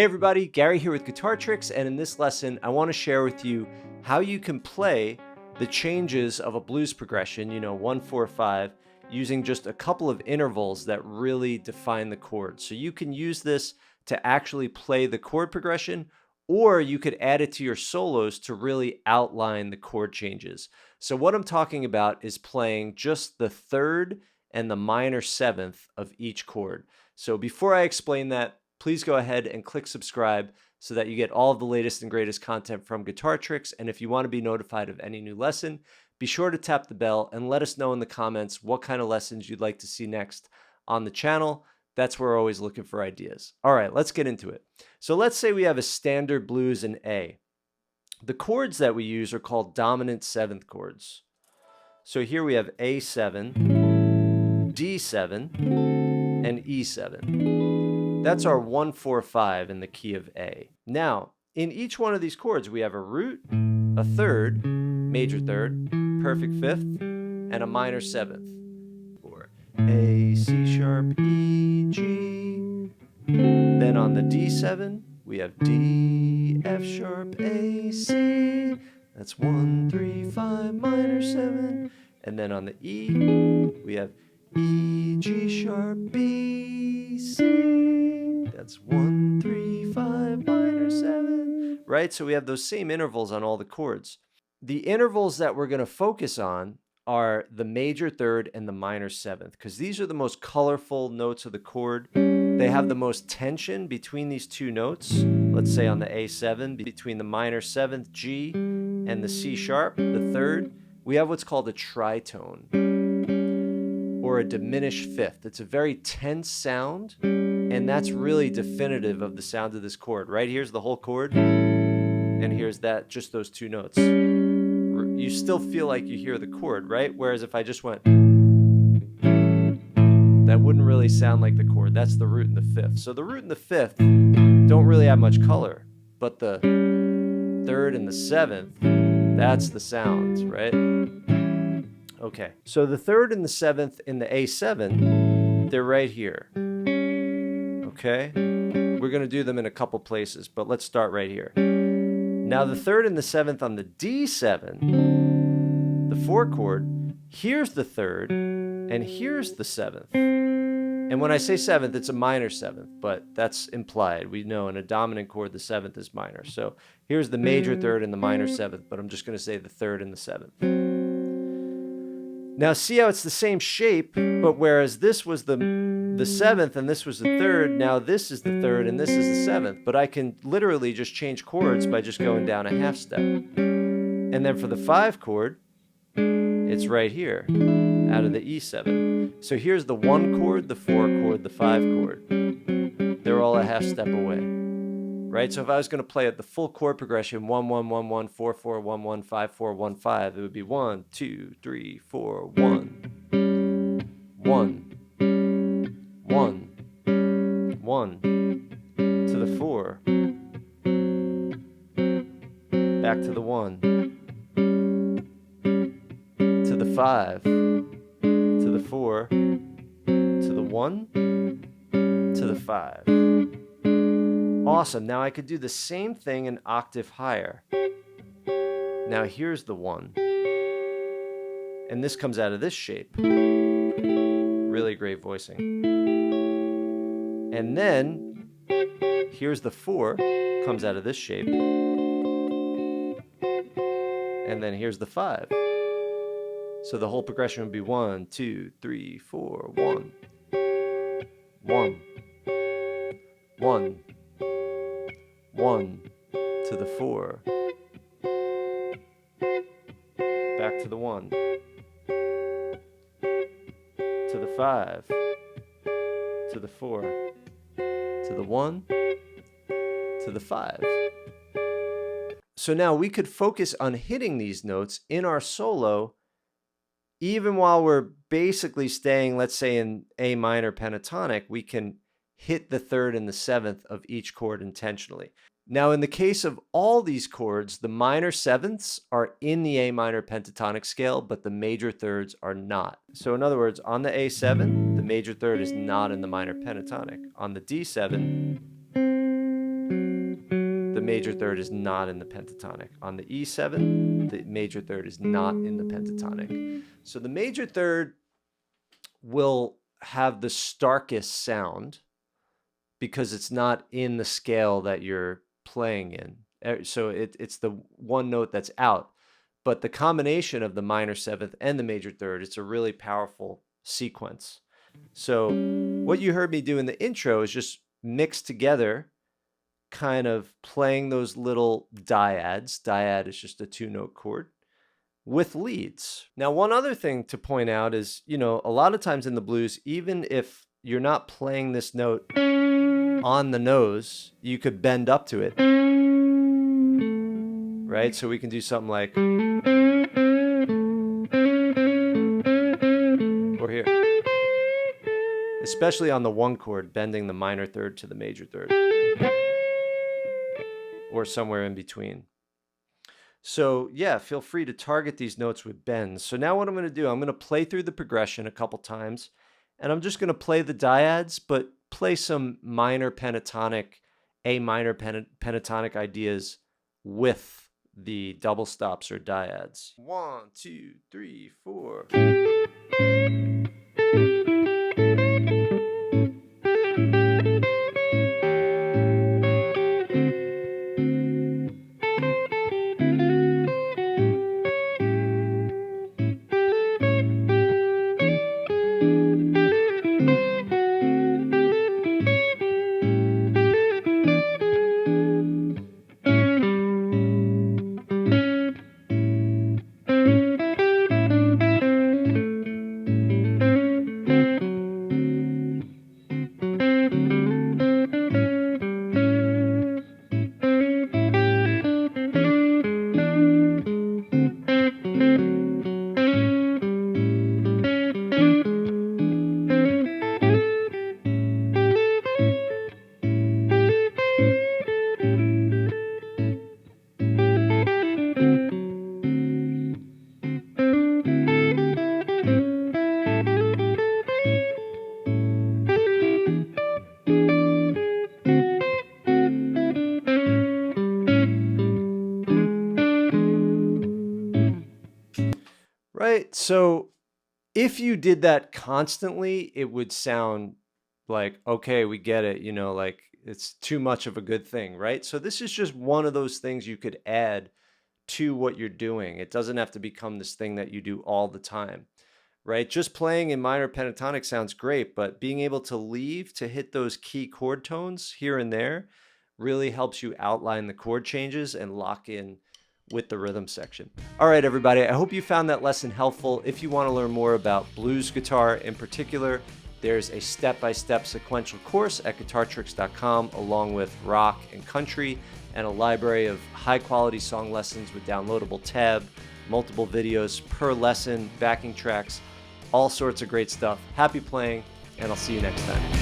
Hey everybody, Gary here with Guitar Tricks, and in this lesson I want to share with you how you can play the changes of a blues progression, 1-4-5, using just a couple of intervals that really define the chord. So you can use this to actually play the chord progression, or you could add it to your solos to really outline the chord changes. So what I'm talking about is playing just the third and the minor seventh of each chord. So before I explain that, please go ahead and click subscribe so that you get all of the latest and greatest content from Guitar Tricks. And if you want to be notified of any new lesson, be sure to tap the bell and let us know in the comments what kind of lessons you'd like to see next on the channel. That's where we're always looking for ideas. All right, let's get into it. So let's say we have a standard blues in A. The chords that we use are called dominant seventh chords. So here we have A7, D7, and E7. That's our 1-4-5 in the key of A. Now, in each one of these chords, we have a root, a third, major third, perfect fifth, and a minor seventh. Or A, C sharp, E, G. Then on the D7, we have D, F sharp, A, C. That's 1, 3, 5, minor 7. And then on the E, we have E, G sharp, B, C. That's 1, 3, 5, minor 7. Right? So we have those same intervals on all the chords. The intervals that we're going to focus on are the major third and the minor seventh, because these are the most colorful notes of the chord. They have the most tension between these two notes. Let's say on the A7, between the minor seventh G and the C sharp, the third, we have what's called a tritone, or a diminished fifth. It's a very tense sound, and that's really definitive of the sound of this chord. Right here's the whole chord, and here's that, just those two notes. You still feel like you hear the chord, right? Whereas if I just went, that wouldn't really sound like the chord. That's the root and the fifth. So the root and the fifth don't really have much color, but the third and the seventh, that's the sound, right? Okay, so the third and the seventh in the A7, they're right here. Okay, we're going to do them in a couple places, but let's start right here. Now the third and the seventh on the D7, the 4 chord, here's the third and here's the seventh. And when I say seventh, it's a minor seventh, but that's implied. We know in a dominant chord, the seventh is minor. So here's the major third and the minor seventh, but I'm just going to say the third and the seventh. Now see how it's the same shape, but whereas this was the seventh and this was the third, now this is the third and this is the seventh. But I can literally just change chords by just going down a half step. And then for the 5 chord, it's right here, out of the E7. So here's the 1 chord, the 4 chord, the 5 chord. They're all a half step away, right? So if I was going to play it the full chord progression, 1, 1, 1, 1, 4, 4, 1, 1, 5, 4, 1, 5, it would be 1, 2, 3, 4, 1, 1, 1, 1, to the 4, back to the 1, to the 5, to the 4, to the 1, to the 5. Awesome. Now I could do the same thing an octave higher. Now here's the 1. And this comes out of this shape. Really great voicing. And then here's the 4, comes out of this shape. And then here's the 5. So the whole progression would be 1, 2, 3, 4, 1, 1, 1, 1, to the 4, back to the 1, to the 5, to the 4, to the 1, to the 5. So now we could focus on hitting these notes in our solo even while we're basically staying, let's say, in A minor pentatonic. We can hit the third and the seventh of each chord intentionally. Now, in the case of all these chords, the minor sevenths are in the A minor pentatonic scale, but the major thirds are not. So in other words, on the A7, the major third is not in the minor pentatonic. On the D7, the major third is not in the pentatonic. On the E7, the major third is not in the pentatonic. So the major third will have the starkest sound because it's not in the scale that you're playing in. So it's the one note that's out. But the combination of the minor seventh and the major third, it's a really powerful sequence. So what you heard me do in the intro is just mix together, kind of playing those little dyads. Dyad is just a 2-note chord with leads. Now, one other thing to point out is, a lot of times in the blues, even if you're not playing this note on the nose, you could bend up to it, right? So we can do something like, or here, especially on the 1 chord, bending the minor third to the major third, or somewhere in between. So yeah, feel free to target these notes with bends. So now what I'm going to do, I'm going to play through the progression a couple times, and I'm just going to play the dyads, but play some minor pentatonic, A minor pentatonic ideas with the double stops or dyads. 1, 2, 3, 4. Right? So if you did that constantly, it would sound like, okay, we get it, like it's too much of a good thing, right? So this is just one of those things you could add to what you're doing. It doesn't have to become this thing that you do all the time, right? Just playing in minor pentatonic sounds great, but being able to leave to hit those key chord tones here and there really helps you outline the chord changes and lock in with the rhythm section. All right, everybody, I hope you found that lesson helpful. If you want to learn more about blues guitar in particular, there's a step-by-step sequential course at guitartricks.com, along with rock and country, and a library of high-quality song lessons with downloadable tab, multiple videos per lesson, backing tracks, all sorts of great stuff. Happy playing, and I'll see you next time.